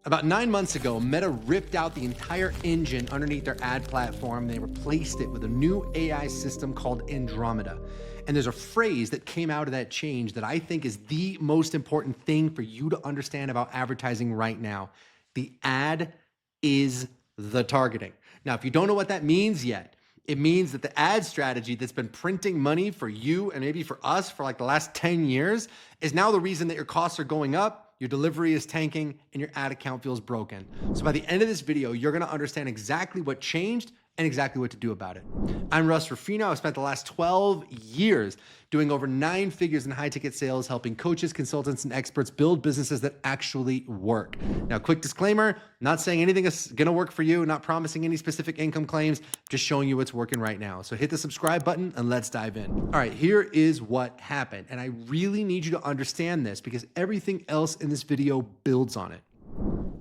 About 9 months ago, Meta ripped out the entire engine underneath their ad platform. They replaced it with a new AI system called Andromeda. And there's a phrase that came out of that change that I think is the most important thing for you to understand about advertising right now. The ad is the targeting. Now, if you don't know what that means yet, it means that the ad strategy that's been printing money for you and maybe for us for like the last 10 years is now the reason that your costs are going up, your delivery is tanking, and your ad account feels broken. So by the end of this video, you're gonna understand exactly what changed and exactly what to do about it. I'm Russ Ruffino. I've spent the last 12 years doing over 9 figures in high ticket sales, helping coaches, consultants, and experts build businesses that actually work. Now, quick disclaimer, not saying anything is gonna work for you, not promising any specific income claims, just showing you what's working right now. So hit the subscribe button and let's dive in. All right, here is what happened. And I really need you to understand this because everything else in this video builds on it.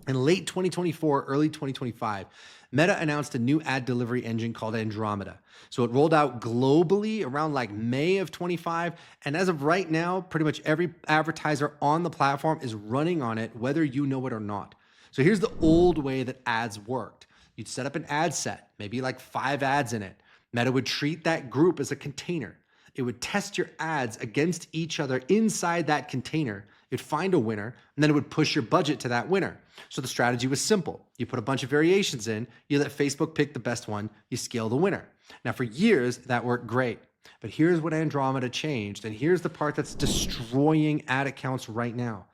In late 2024, early 2025, Meta announced a new ad delivery engine called Andromeda. So it rolled out globally around like May of 25. And as of right now, pretty much every advertiser on the platform is running on it, whether you know it or not. So here's the old way that ads worked. You'd set up an ad set, maybe like 5 ads in it. Meta would treat that group as a container. It would test your ads against each other inside that container. It'd find a winner, and then it would push your budget to that winner. So the strategy was simple. You put a bunch of variations in, you let Facebook pick the best one, you scale the winner. Now for years, that worked great. But here's what Andromeda changed, and here's the part that's destroying ad accounts right now.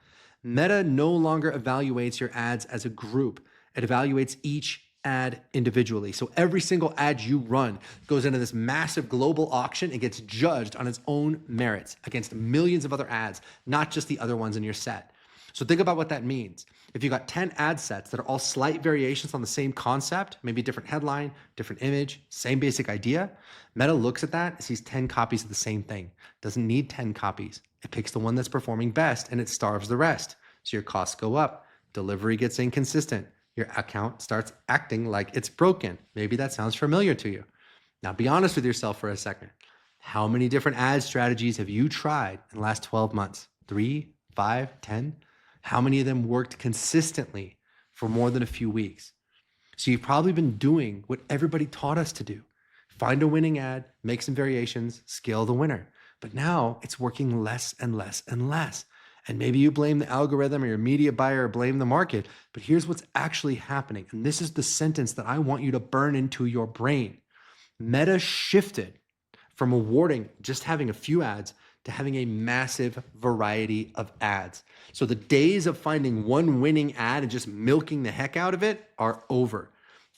Meta no longer evaluates your ads as a group. It evaluates each ad individually. So every single ad you run goes into this massive global auction and gets judged on its own merits against millions of other ads, not just the other ones in your set. So think about what that means. If you got 10 ad sets that are all slight variations on the same concept, maybe a different headline, different image, same basic idea, Meta looks at that and sees 10 copies of the same thing. Doesn't need 10 copies. It picks the one that's performing best and it starves the rest. So your costs go up, delivery gets inconsistent, your account starts acting like it's broken. Maybe that sounds familiar to you. Now be honest with yourself for a second. How many different ad strategies have you tried in the last 12 months? 3, 5, 10? How many of them worked consistently for more than a few weeks? So you've probably been doing what everybody taught us to do. Find a winning ad, make some variations, scale the winner. But now it's working less and less and less. And maybe you blame the algorithm or your media buyer or blame the market, but here's what's actually happening. And this is the sentence that I want you to burn into your brain. Meta shifted from awarding just having a few ads to having a massive variety of ads. So the days of finding one winning ad and just milking the heck out of it are over.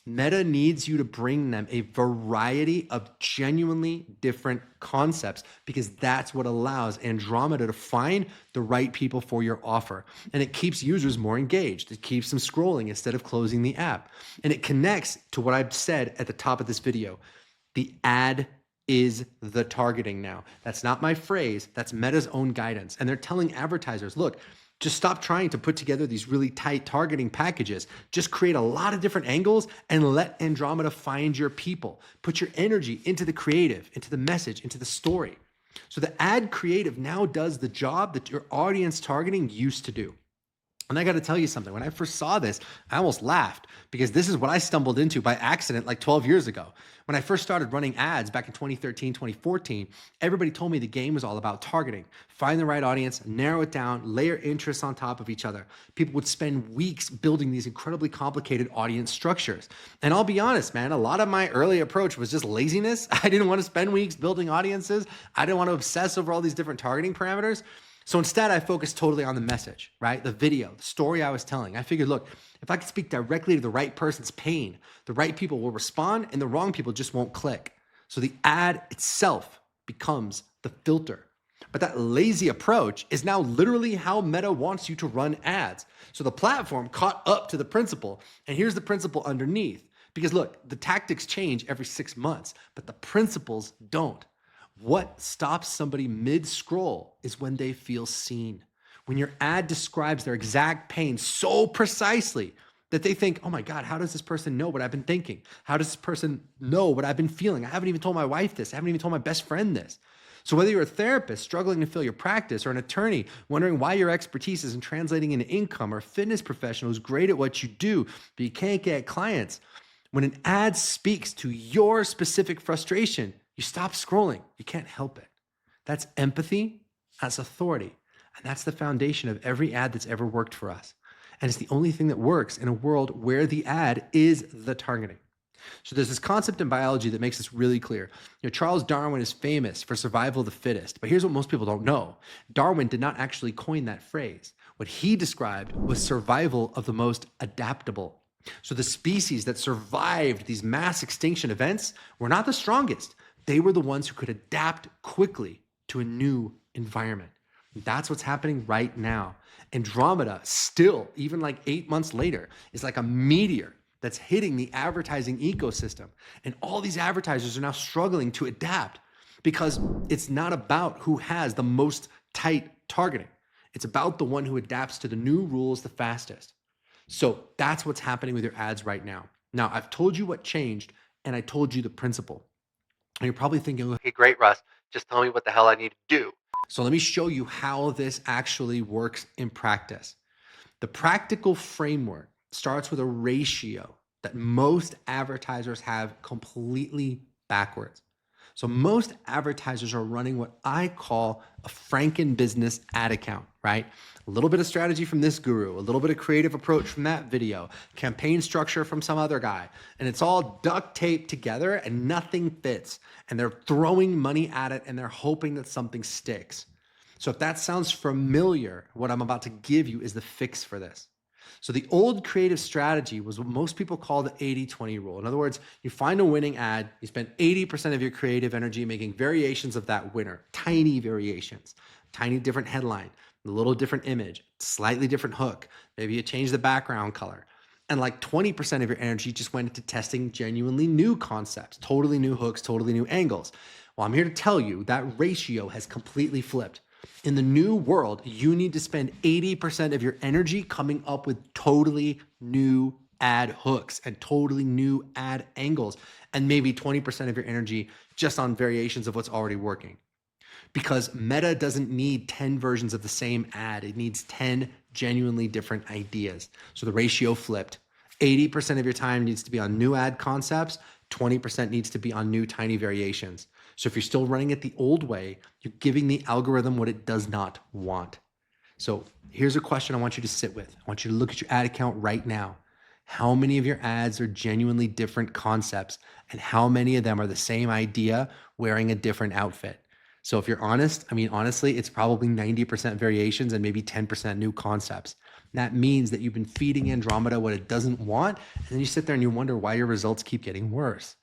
Meta needs you to bring them a variety of genuinely different concepts because that's what allows Andromeda to find the right people for your offer. And it keeps users more engaged. It keeps them scrolling instead of closing the app. And it connects to what I've said at the top of this video. The ad is the targeting now. That's not my phrase. That's Meta's own guidance. And they're telling advertisers, look, just stop trying to put together these really tight targeting packages. Just create a lot of different angles and let Andromeda find your people. Put your energy into the creative, into the message, into the story. So the ad creative now does the job that your audience targeting used to do. And I got to tell you something. When I first saw this, I almost laughed because this is what I stumbled into by accident like 12 years ago. When I first started running ads back in 2013, 2014, everybody told me the game was all about targeting. Find the right audience, narrow it down, layer interests on top of each other. People would spend weeks building these incredibly complicated audience structures. And I'll be honest, man, a lot of my early approach was just laziness. I didn't want to spend weeks building audiences. I didn't want to obsess over all these different targeting parameters. So instead, I focused totally on the message, right? The video, the story I was telling. I figured, look, if I could speak directly to the right person's pain, the right people will respond and the wrong people just won't click. So the ad itself becomes the filter. But that lazy approach is now literally how Meta wants you to run ads. So the platform caught up to the principle, and here's the principle underneath. Because look, the tactics change every 6 months, but the principles don't. What stops somebody mid-scroll is when they feel seen. When your ad describes their exact pain so precisely that they think, oh my God, how does this person know what I've been thinking? How does this person know what I've been feeling? I haven't even told my wife this. I haven't even told my best friend this. So whether you're a therapist struggling to fill your practice, or an attorney wondering why your expertise isn't translating into income, or a fitness professional who's great at what you do, but you can't get clients, when an ad speaks to your specific frustration, you stop scrolling. You can't help it. That's empathy, that's authority, and that's the foundation of every ad that's ever worked for us. And it's the only thing that works in a world where the ad is the targeting. So there's this concept in biology that makes this really clear. Charles Darwin is famous for survival of the fittest, but here's what most people don't know. Darwin did not actually coin that phrase. What he described was survival of the most adaptable. So the species that survived these mass extinction events were not the strongest. They were the ones who could adapt quickly to a new environment. That's what's happening right now. Andromeda still, even like 8 months later, is like a meteor that's hitting the advertising ecosystem. And all these advertisers are now struggling to adapt because it's not about who has the most tight targeting. It's about the one who adapts to the new rules the fastest. So that's what's happening with your ads right now. Now, I've told you what changed, and I told you the principle. And you're probably thinking, okay, great, Russ, just tell me what the hell I need to do. So let me show you how this actually works in practice. The practical framework starts with a ratio that most advertisers have completely backwards. So most advertisers are running what I call a Franken-business ad account, right? A little bit of strategy from this guru, a little bit of creative approach from that video, campaign structure from some other guy, and it's all duct taped together and nothing fits. And they're throwing money at it and they're hoping that something sticks. So if that sounds familiar, what I'm about to give you is the fix for this. So the old creative strategy was what most people call the 80-20 rule. In other words, you find a winning ad, you spend 80% of your creative energy making variations of that winner, tiny variations, tiny different headline, a little different image, slightly different hook. Maybe you change the background color. And like 20% of your energy just went into testing genuinely new concepts, totally new hooks, totally new angles. Well, I'm here to tell you that ratio has completely flipped. In the new world, you need to spend 80% of your energy coming up with totally new ad hooks and totally new ad angles, and maybe 20% of your energy just on variations of what's already working. Because Meta doesn't need 10 versions of the same ad. It needs 10 genuinely different ideas. So the ratio flipped. 80% of your time needs to be on new ad concepts. 20% needs to be on new tiny variations. So if you're still running it the old way, you're giving the algorithm what it does not want. So here's a question I want you to sit with. I want you to look at your ad account right now. How many of your ads are genuinely different concepts, and how many of them are the same idea wearing a different outfit? So if you're honest, honestly, it's probably 90% variations and maybe 10% new concepts. That means that you've been feeding Andromeda what it doesn't want, and then you sit there and you wonder why your results keep getting worse.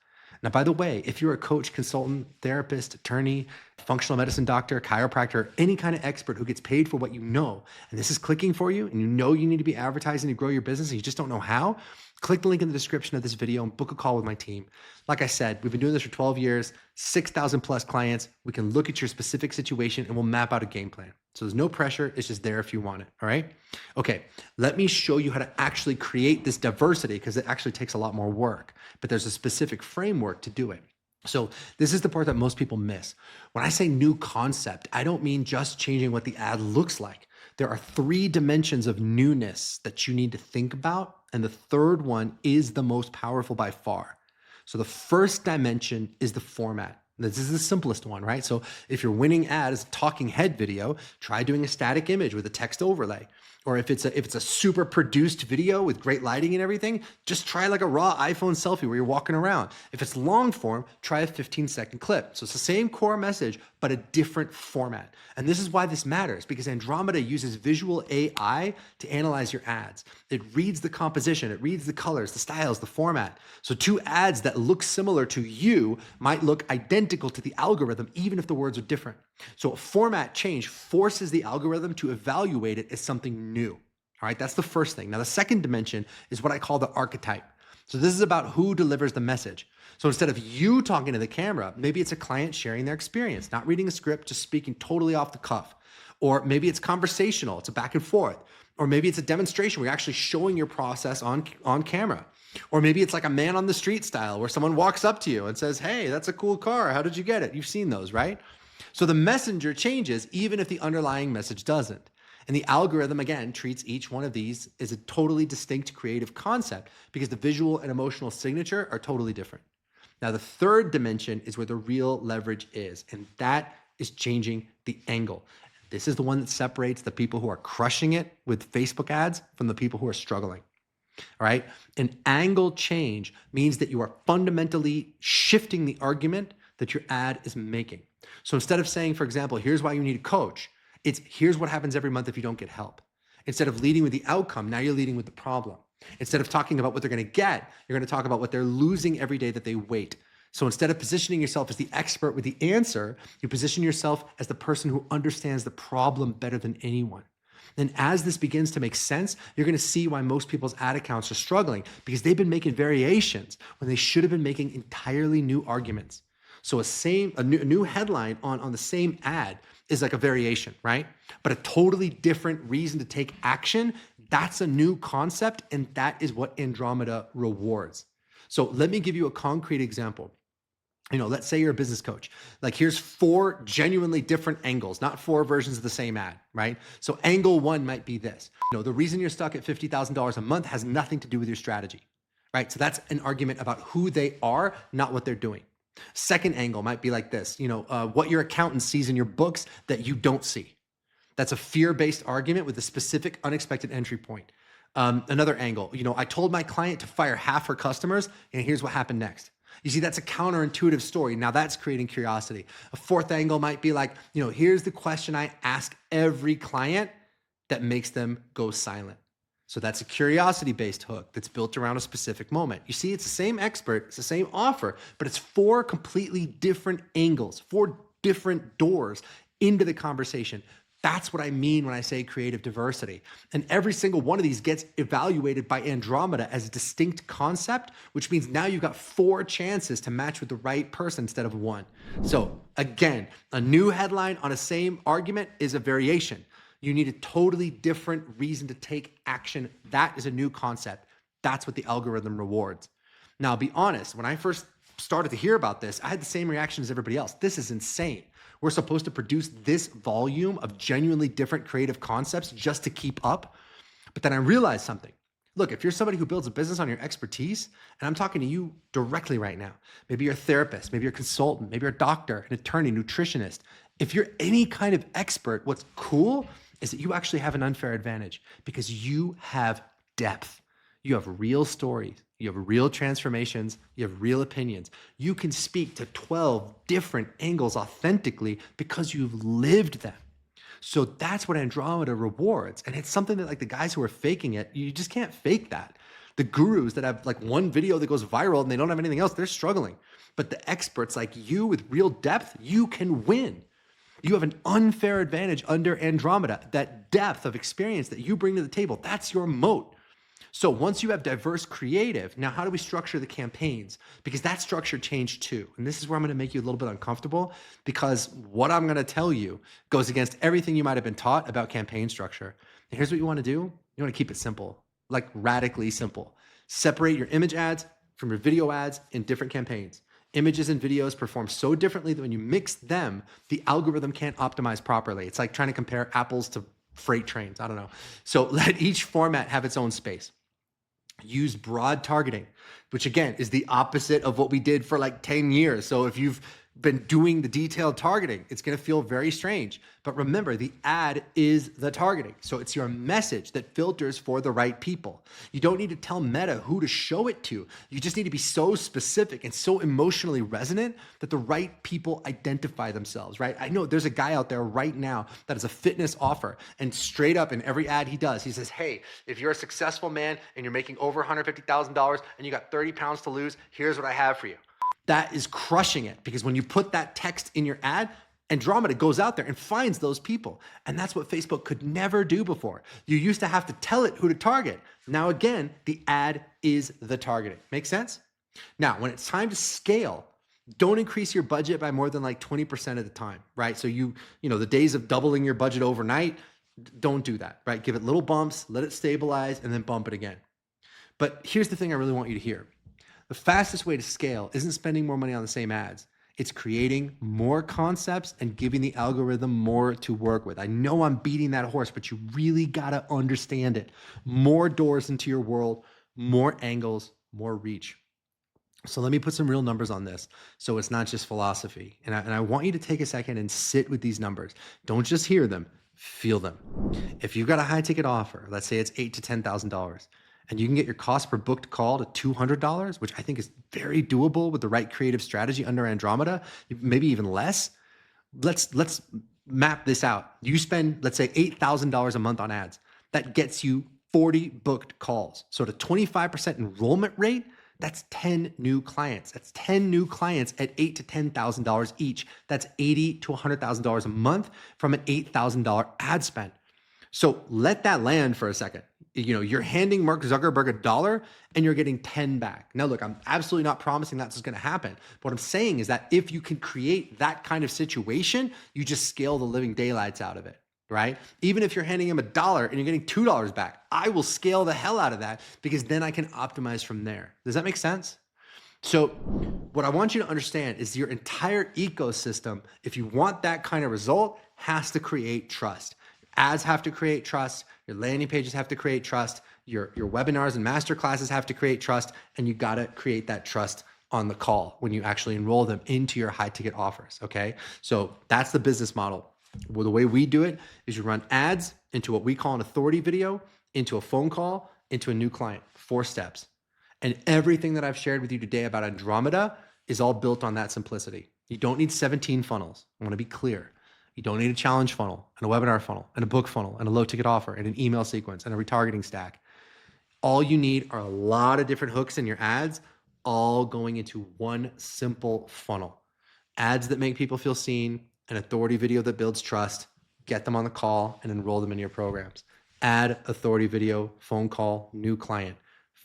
Now, by the way, if you're a coach, consultant, therapist, attorney, functional medicine doctor, chiropractor, any kind of expert who gets paid for what you know, and this is clicking for you, and you know you need to be advertising to grow your business and you just don't know how, click the link in the description of this video and book a call with my team. Like I said, we've been doing this for 12 years, 6,000 plus clients. We can look at your specific situation and we'll map out a game plan. So there's no pressure. It's just there if you want it. All right. Okay. Let me show you how to actually create this diversity, because it actually takes a lot more work, but there's a specific framework to do it. So this is the part that most people miss. When I say new concept, I don't mean just changing what the ad looks like. There are 3 dimensions of newness that you need to think about. And the third one is the most powerful by far. So the first dimension is the format. This is the simplest one, right? So if your winning ad is a talking head video, try doing a static image with a text overlay. Or if it's a super produced video with great lighting and everything, just try like a raw iPhone selfie where you're walking around. If it's long form, try a 15-second clip. So it's the same core message, but a different format. And this is why this matters, because Andromeda uses visual AI to analyze your ads. It reads the composition, it reads the colors, the styles, the format. So 2 ads that look similar to you might look identical to the algorithm, even if the words are different. So a format change forces the algorithm to evaluate it as something new. All right, that's the first thing. Now, the second dimension is what I call the archetype. So this is about who delivers the message. So instead of you talking to the camera, maybe it's a client sharing their experience, not reading a script, just speaking totally off the cuff. Or maybe it's conversational, it's a back and forth. Or maybe it's a demonstration where you're actually showing your process on camera. Or maybe it's like a man on the street style where someone walks up to you and says, "Hey, that's a cool car. How did you get it?" You've seen those, right? So the messenger changes even if the underlying message doesn't. And the algorithm, again, treats each one of these as a totally distinct creative concept because the visual and emotional signature are totally different. Now, the third dimension is where the real leverage is, and that is changing the angle. This is the one that separates the people who are crushing it with Facebook ads from the people who are struggling. All right. An angle change means that you are fundamentally shifting the argument that your ad is making. So instead of saying, for example, here's why you need a coach, it's here's what happens every month if you don't get help. Instead of leading with the outcome, now you're leading with the problem. Instead of talking about what they're going to get, you're going to talk about what they're losing every day that they wait. So instead of positioning yourself as the expert with the answer, you position yourself as the person who understands the problem better than anyone. And as this begins to make sense, you're going to see why most people's ad accounts are struggling because they've been making variations when they should have been making entirely new arguments. So a new headline on the same ad is like a variation, right? But a totally different reason to take action, that's a new concept, and that is what Andromeda rewards. So let me give you a concrete example. Let's say you're a business coach. Like here's 4 genuinely different angles, not 4 versions of the same ad, right? So angle 1 might be this. The reason you're stuck at $50,000 a month has nothing to do with your strategy, right? So that's an argument about who they are, not what they're doing. Second angle might be like this, what your accountant sees in your books that you don't see. That's a fear-based argument with a specific unexpected entry point. Another angle, I told my client to fire half her customers, and here's what happened next. You see, that's a counterintuitive story. Now that's creating curiosity. A fourth angle might be like, here's the question I ask every client that makes them go silent. So that's a curiosity-based hook that's built around a specific moment. You see, it's the same expert, it's the same offer, but it's 4 completely different angles, 4 different doors into the conversation. That's what I mean when I say creative diversity. And every single one of these gets evaluated by Andromeda as a distinct concept, which means now you've got 4 chances to match with the right person instead of 1. So again, a new headline on a same argument is a variation. You need a totally different reason to take action. That is a new concept. That's what the algorithm rewards. Now, I'll be honest, when I first started to hear about this, I had the same reaction as everybody else. This is insane. We're supposed to produce this volume of genuinely different creative concepts just to keep up. But then I realized something. Look, if you're somebody who builds a business on your expertise, and I'm talking to you directly right now, maybe you're a therapist, maybe you're a consultant, maybe you're a doctor, an attorney, nutritionist. If you're any kind of expert, what's cool is that you actually have an unfair advantage because you have depth. You have real stories. You have real transformations. You have real opinions. You can speak to 12 different angles authentically because you've lived them. So that's what Andromeda rewards. And it's something that like the guys who are faking it, you just can't fake that. The gurus that have like one video that goes viral and they don't have anything else, they're struggling. But the experts like you with real depth, you can win. You have an unfair advantage under Andromeda. That depth of experience that you bring to the table, that's your moat. So once you have diverse creative, now how do we structure the campaigns? Because that structure changed too. And this is where I'm going to make you a little bit uncomfortable because what I'm going to tell you goes against everything you might have been taught about campaign structure. And here's what you want to do. You want to keep it simple, like radically simple. Separate your image ads from your video ads in different campaigns. Images and videos perform so differently that when you mix them, the algorithm can't optimize properly. It's like trying to compare apples to freight trains. I don't know. So let each format have its own space. Use broad targeting, which again is the opposite of what we did for like 10 years. So if you've been doing the detailed targeting, it's going to feel very strange. But remember, the ad is the targeting. So it's your message that filters for the right people. You don't need to tell Meta who to show it to. You just need to be so specific and so emotionally resonant that the right people identify themselves, right? I know there's a guy out there right now that has a fitness offer, and straight up in every ad he does, he says, hey, if you're a successful man and you're making over $150,000 and you got 30 pounds to lose, here's what I have for you. That is crushing it because when you put that text in your ad, Andromeda goes out there and finds those people. And that's what Facebook could never do before. You used to have to tell it who to target. Now, again, the ad is the targeting. Make sense? Now, when it's time to scale, don't increase your budget by more than like 20% of the time, right? So the days of doubling your budget overnight, don't do that, right? Give it little bumps, let it stabilize, and then bump it again. But here's the thing I really want you to hear. The fastest way to scale isn't spending more money on the same ads. It's creating more concepts and giving the algorithm more to work with. I know I'm beating that horse, but you really gotta understand it. More doors into your world, more angles, more reach. So let me put some real numbers on this. So it's not just philosophy. And I want you to take a second and sit with these numbers. Don't just hear them, feel them. If you've got a high ticket offer, let's say it's $8,000 to $10,000, and you can get your cost per booked call to $200, which I think is very doable with the right creative strategy under Andromeda, maybe even less. Let's map this out. You spend, let's say, $8,000 a month on ads. That gets you 40 booked calls. So at a 25% enrollment rate, that's 10 new clients. That's 10 new clients at $8,000 to $10,000 each. That's $80,000 to $100,000 a month from an $8,000 ad spend. So let that land for a second. You're handing Mark Zuckerberg $1 and you're getting 10 back. Now, look, I'm absolutely not promising that's going to happen. But what I'm saying is that if you can create that kind of situation, you just scale the living daylights out of it, right? Even if you're handing him $1 and you're getting $2 back, I will scale the hell out of that because then I can optimize from there. Does that make sense? So what I want you to understand is your entire ecosystem, if you want that kind of result, has to create trust. Ads have to create trust. Your landing pages have to create trust. Your webinars and masterclasses have to create trust. And you got to create that trust on the call when you actually enroll them into your high ticket offers. Okay. So that's the business model. Well, the way we do it is you run ads into what we call an authority video, into a phone call, into a new client, 4 steps. And everything that I've shared with you today about Andromeda is all built on that simplicity. You don't need 17 funnels. I want to be clear. You don't need a challenge funnel and a webinar funnel and a book funnel and a low ticket offer and an email sequence and a retargeting stack. All you need are a lot of different hooks in your ads, all going into one simple funnel. Ads that make people feel seen, an authority video that builds trust, get them on the call and enroll them in your programs. Ad, authority video, phone call, new client.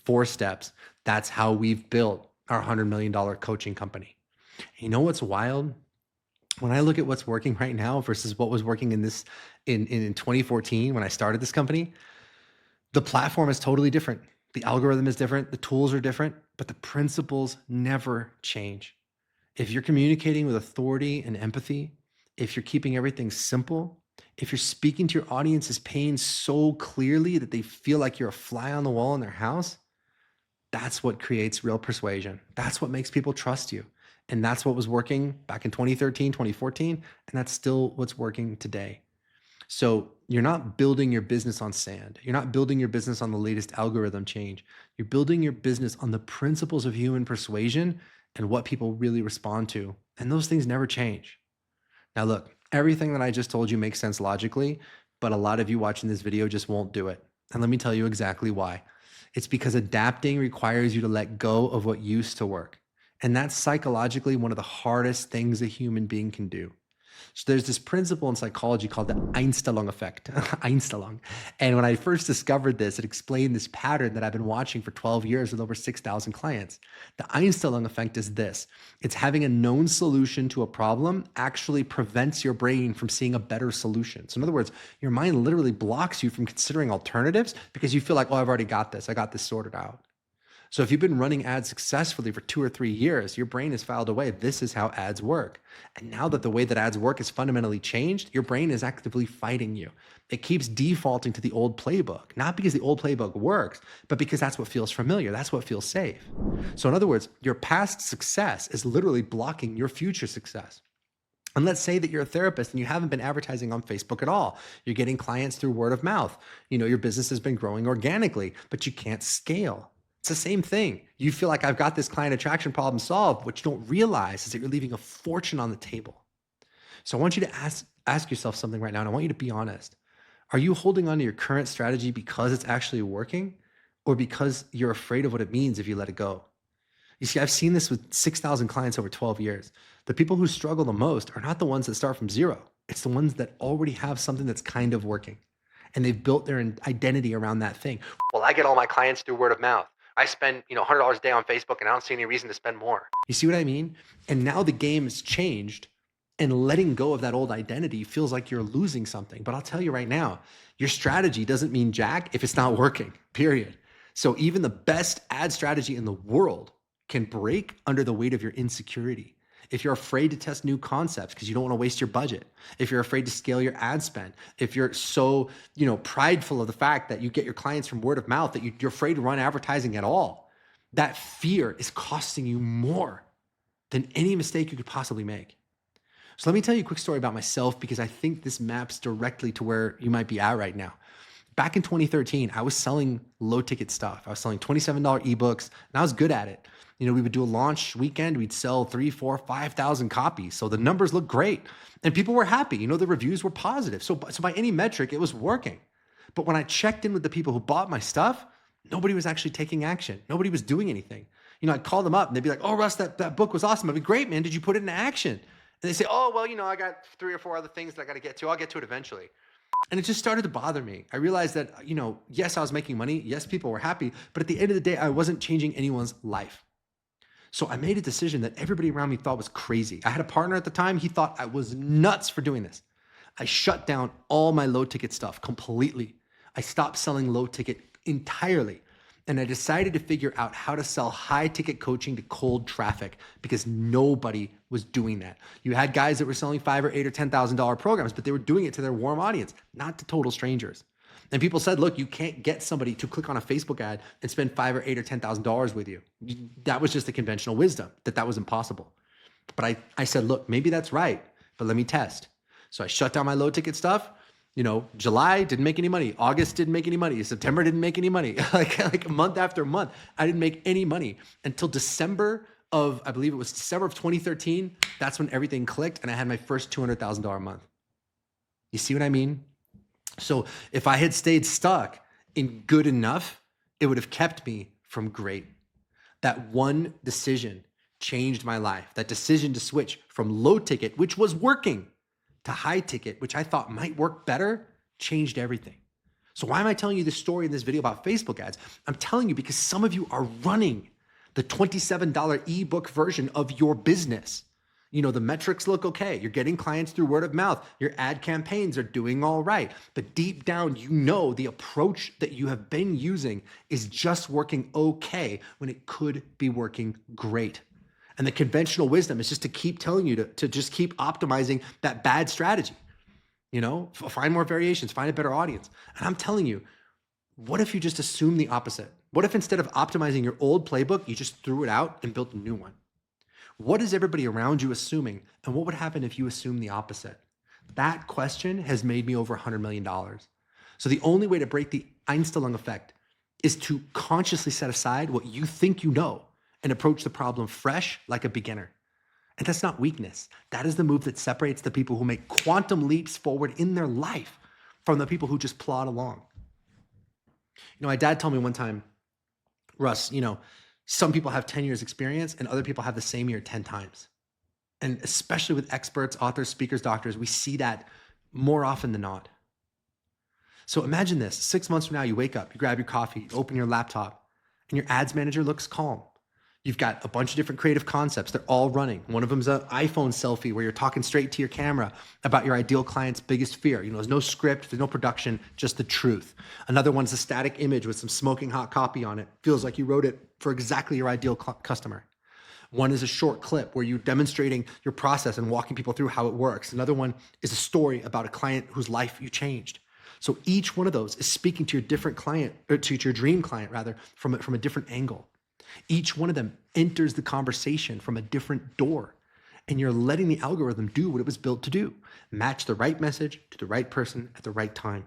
4 steps. That's how we've built our $100 million coaching company. You know what's wild? When I look at what's working right now versus what was working in 2014 when I started this company, the platform is totally different. The algorithm is different. The tools are different, but the principles never change. If you're communicating with authority and empathy, if you're keeping everything simple, if you're speaking to your audience's pain so clearly that they feel like you're a fly on the wall in their house, that's what creates real persuasion. That's what makes people trust you. And that's what was working back in 2013, 2014, and that's still what's working today. So you're not building your business on sand. You're not building your business on the latest algorithm change. You're building your business on the principles of human persuasion and what people really respond to. And those things never change. Now look, everything that I just told you makes sense logically, but a lot of you watching this video just won't do it. And let me tell you exactly why. It's because adapting requires you to let go of what used to work. And that's psychologically one of the hardest things a human being can do. So there's this principle in psychology called the Einstellung effect, Einstellung. And when I first discovered this, it explained this pattern that I've been watching for 12 years with over 6,000 clients. The Einstellung effect is this. It's having a known solution to a problem actually prevents your brain from seeing a better solution. So in other words, your mind literally blocks you from considering alternatives because you feel like, oh, I've already got this. I got this sorted out. So if you've been running ads successfully for 2 or 3 years, your brain has filed away. This is how ads work. And now that the way that ads work is fundamentally changed, your brain is actively fighting you. It keeps defaulting to the old playbook, not because the old playbook works, but because that's what feels familiar. That's what feels safe. So in other words, your past success is literally blocking your future success. And let's say that you're a therapist and you haven't been advertising on Facebook at all. You're getting clients through word of mouth. Your business has been growing organically, but you can't scale. It's the same thing. You feel like I've got this client attraction problem solved. What you don't realize is that you're leaving a fortune on the table. So I want you to ask yourself something right now, and I want you to be honest. Are you holding on to your current strategy because it's actually working, or because you're afraid of what it means if you let it go? You see, I've seen this with 6,000 clients over 12 years. The people who struggle the most are not the ones that start from zero. It's the ones that already have something that's kind of working, and they've built their identity around that thing. Well, I get all my clients through word of mouth. I spend, $100 a day on Facebook and I don't see any reason to spend more. You see what I mean? And now the game has changed, and letting go of that old identity feels like you're losing something. But I'll tell you right now, your strategy doesn't mean jack if it's not working, period. So even the best ad strategy in the world can break under the weight of your insecurity. if you're afraid to test new concepts because you don't want to waste your budget, if you're afraid to scale your ad spend, if you're so, prideful of the fact that you get your clients from word of mouth that you're afraid to run advertising at all, that fear is costing you more than any mistake you could possibly make. So let me tell you a quick story about myself because I think this maps directly to where you might be at right now. Back in 2013, I was selling low ticket stuff. I was selling $27 ebooks and I was good at it. We would do a launch weekend. We'd sell 3, 4, 5,000 copies. So the numbers looked great and people were happy. The reviews were positive. So by any metric, it was working. But when I checked in with the people who bought my stuff, nobody was actually taking action. Nobody was doing anything. I'd call them up and they'd be like, "Oh, Russ, that book was awesome." I'd be, "Great, man. Did you put it into action?" And they say, "Oh, well, I got 3 or 4 other things that I got to get to. I'll get to it eventually." And it just started to bother me. I realized that, yes, I was making money. Yes, people were happy. But at the end of the day, I wasn't changing anyone's life. So I made a decision that everybody around me thought was crazy. I had a partner at the time. He thought I was nuts for doing this. I shut down all my low ticket stuff completely. I stopped selling low ticket entirely. And I decided to figure out how to sell high ticket coaching to cold traffic because nobody was doing that. You had guys that were selling $5,000 or $8,000 or $10,000 programs, but they were doing it to their warm audience, not to total strangers. And people said, "Look, you can't get somebody to click on a Facebook ad and spend $5,000 or $8,000 or $10,000 with you." That was just the conventional wisdom that was impossible. But I said, "Look, maybe that's right, but let me test." So I shut down my low ticket stuff. July didn't make any money. August didn't make any money. September didn't make any money. like month after month, I didn't make any money until I believe it was December of 2013. That's when everything clicked and I had my first $200,000 month. You see what I mean? So if I had stayed stuck in good enough, it would have kept me from great. That one decision changed my life. That decision to switch from low ticket, which was working, to high ticket, which I thought might work better, changed everything. So why am I telling you this story in this video about Facebook ads? I'm telling you because some of you are running the $27 ebook version of your business. The metrics look okay. You're getting clients through word of mouth. Your ad campaigns are doing all right. But deep down, the approach that you have been using is just working okay when it could be working great. And the conventional wisdom is just to keep telling you to just keep optimizing that bad strategy. Find more variations, find a better audience. And I'm telling you, what if you just assume the opposite? What if instead of optimizing your old playbook, you just threw it out and built a new one? What is everybody around you assuming? And what would happen if you assume the opposite? That question has made me over $100 million. So the only way to break the Einstellung effect is to consciously set aside what you think you know and approach the problem fresh like a beginner. And that's not weakness. That is the move that separates the people who make quantum leaps forward in their life from the people who just plod along. My dad told me one time, "Russ, some people have 10 years experience and other people have the same year 10 times. And especially with experts, authors, speakers, doctors, we see that more often than not. So imagine this, 6 months from now, you wake up, you grab your coffee, you open your laptop, and your ads manager looks calm. You've got a bunch of different creative concepts. They're all running. One of them's an iPhone selfie where you're talking straight to your camera about your ideal client's biggest fear. There's no script, there's no production, just the truth. Another one's a static image with some smoking hot copy on it. Feels like you wrote it for exactly your ideal customer. One is a short clip where you're demonstrating your process and walking people through how it works. Another one is a story about a client whose life you changed. So each one of those is speaking to your different client, or to your dream client rather, from a different angle. Each one of them enters the conversation from a different door, and you're letting the algorithm do what it was built to do. Match the right message to the right person at the right time.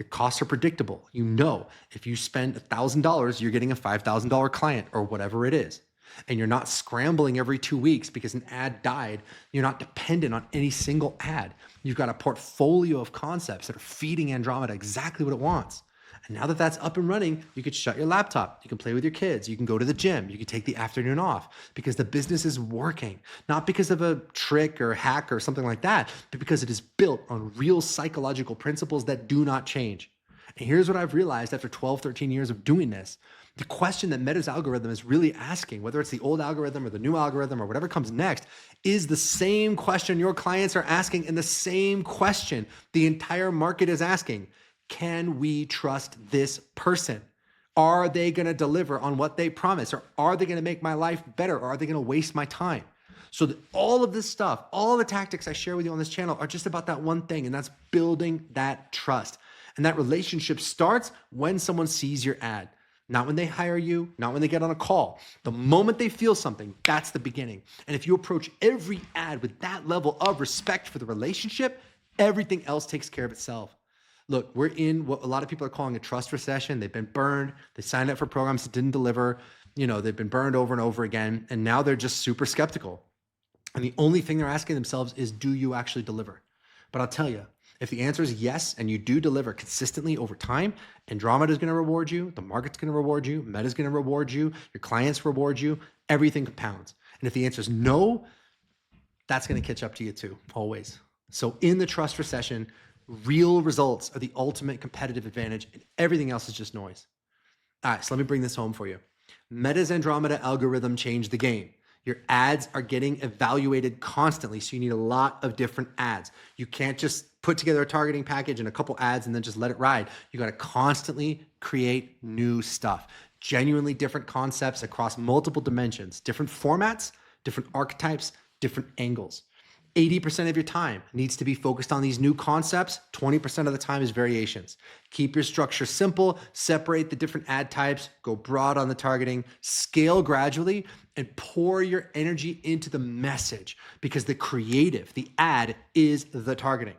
Your costs are predictable. If you spend $1,000, you're getting a $5,000 client or whatever it is. And you're not scrambling every 2 weeks because an ad died. You're not dependent on any single ad. You've got a portfolio of concepts that are feeding Andromeda exactly what it wants. And now that that's up and running, you could shut your laptop. You can play with your kids. You can go to the gym. You can take the afternoon off because the business is working, not because of a trick or hack or something like that, but because it is built on real psychological principles that do not change. And here's what I've realized after 12, 13 years of doing this. The question that Meta's algorithm is really asking, whether it's the old algorithm or the new algorithm or whatever comes next, is the same question your clients are asking and the same question the entire market is asking. Can we trust this person? Are they going to deliver on what they promise? Or are they going to make my life better? Or are they going to waste my time? So that all of this stuff, all the tactics I share with you on this channel are just about that one thing, and that's building that trust. And that relationship starts when someone sees your ad, not when they hire you, not when they get on a call. The moment they feel something, that's the beginning. And if you approach every ad with that level of respect for the relationship, everything else takes care of itself. Look, we're in what a lot of people are calling a trust recession. They've been burned. They signed up for programs that didn't deliver. They've been burned over and over again. And now they're just super skeptical. And the only thing they're asking themselves is, do you actually deliver? But I'll tell you, if the answer is yes, and you do deliver consistently over time, Andromeda is going to reward you, the market's going to reward you, Meta is going to reward you, your clients reward you, everything compounds. And if the answer is no, that's going to catch up to you too, always. So in the trust recession, real results are the ultimate competitive advantage, and everything else is just noise. All right, so let me bring this home for you. Meta's Andromeda algorithm changed the game. Your ads are getting evaluated constantly, so you need a lot of different ads. You can't just put together a targeting package and a couple ads and then just let it ride. You got to constantly create new stuff, genuinely different concepts across multiple dimensions, different formats, different archetypes, different angles. 80% of your time needs to be focused on these new concepts. 20% of the time is variations. Keep your structure simple, separate the different ad types, go broad on the targeting, scale gradually, and pour your energy into the message, because the creative, the ad, is the targeting.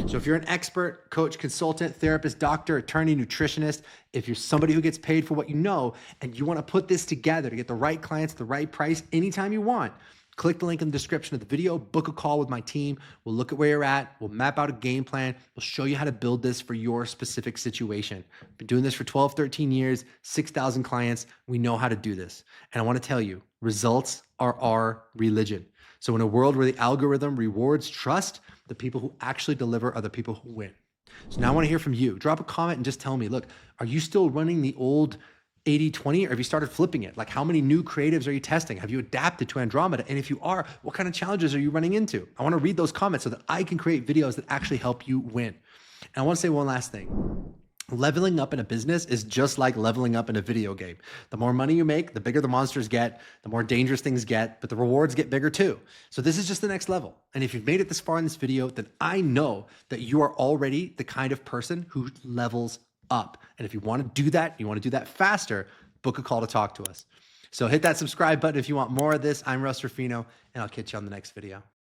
So if you're an expert, coach, consultant, therapist, doctor, attorney, nutritionist, if you're somebody who gets paid for what you know and you want to put this together to get the right clients at the right price anytime you want, click the link in the description of the video, book a call with my team. We'll look at where you're at. We'll map out a game plan. We'll show you how to build this for your specific situation. I've been doing this for 12, 13 years, 6,000 clients. We know how to do this. And I want to tell you, results are our religion. So in a world where the algorithm rewards trust, the people who actually deliver are the people who win. So now I want to hear from you. Drop a comment and just tell me, look, are you still running the old 80-20, or have you started flipping it? Like, how many new creatives are you testing? Have you adapted to Andromeda? And if you are, what kind of challenges are you running into? I want to read those comments so that I can create videos that actually help you win. And I want to say one last thing. Leveling up in a business is just like leveling up in a video game. The more money you make, the bigger the monsters get, the more dangerous things get, but the rewards get bigger too. So this is just the next level. And if you've made it this far in this video, then I know that you are already the kind of person who levels up. And if you want to do that, you want to do that faster, book a call to talk to us. So hit that subscribe button if you want more of this. I'm Russ Ruffino, and I'll catch you on the next video.